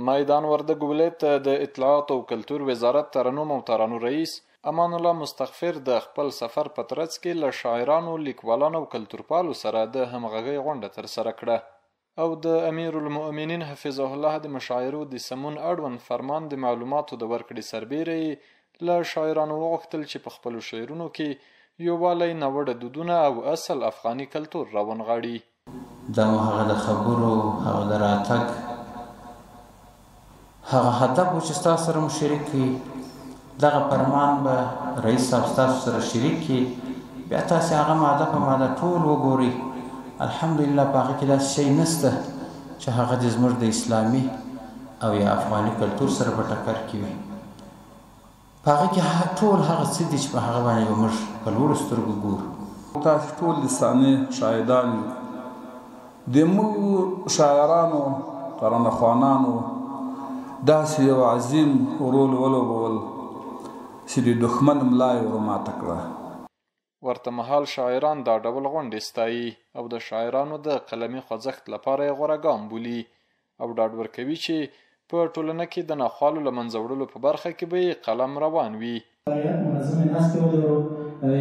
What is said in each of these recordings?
میدان وردګ ولایت د اطلاعات او کلتور وزارت ترنم او ترانو رئیس امان الله مستغفر د خپل سفر په ترڅ کې له شاعرانو، لیکوالانو او کلتورپالو سره د همغږۍ غونډه ترسره کړه او د امیر المؤمنین حفظه الله د مشاعرو د سمون اړوند فرمان د معلوماتو د ورکړې سربیره له شاعرانو وغوښتل چې په خپلو شعرونو کې یووالی، ناوړه دودونه او اصل افغاني کلتور راونغاړي. دا هغه د خبرو، هغه د راتګ، هغه هدف و چې ستاسو سره مو شریک کړي. دغه فرمان به رئیس صاحب ستاسو سره شریک کړي، بیا تاسې هغه ماده په ماده ټول وګورئ. الحمدلله په هغه کې داسې شی نشته چې هغه د زموږ د اسلامي او یا افغاني کلتور سره په ټکر کې وي. په هغه کې ټول هغه څه دي چې په هغه باندې به موږ په لوړو سترګو ګورو. تاسې ټول د صحنې شاهدان یو، د موږ شاعرانو، ترانهخوانانو داسې یو عظیم رول ولوبول چې د دښمن ملا یې ورماته کړه. ورته مهال شاعران دا ډول غونډې ستایي او د شاعرانو د قلمي خوځښت لپاره یې غوره ګام بولي او ډاډ ورکوي چې په ټولنه کې د ناخوالو له منځه وړلو په برخه کې به یې قلم روان وي. منظمې ناستې ولرو،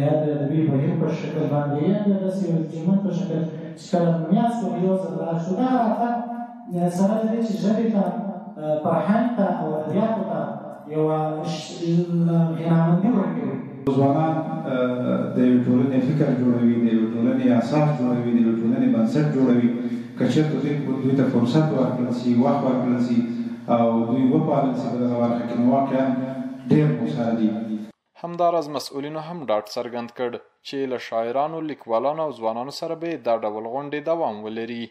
یا د ادبي بهیر په شکل باندې یا د داسې یو انجمن په شکل چې کله په میاشت کې یو ځل لاړ شو، دغه راتګ سره د دې چې ژبې ته، فرهنګ ته او ادبیاتو ته یوه غنامندي ورکوي. ځوانان د یوې ټولنې فکر جوړوي، د یوې ټولنې اساس جوړوي، د یوې ټولنې بنسټ جوړوي. که چېرته دوی ته فرصت ورکړل سي، وخت ورکړل سي او دوی وپالل سي په دغه برخه کې، نو واقعا ډېر خوشحاله دي. همداراز مسؤلینو هم ډاډ څرګند کړ چې له شاعرانو، لیکوالانو او ځوانانو سره به دا ډول غونډې دوام ولري.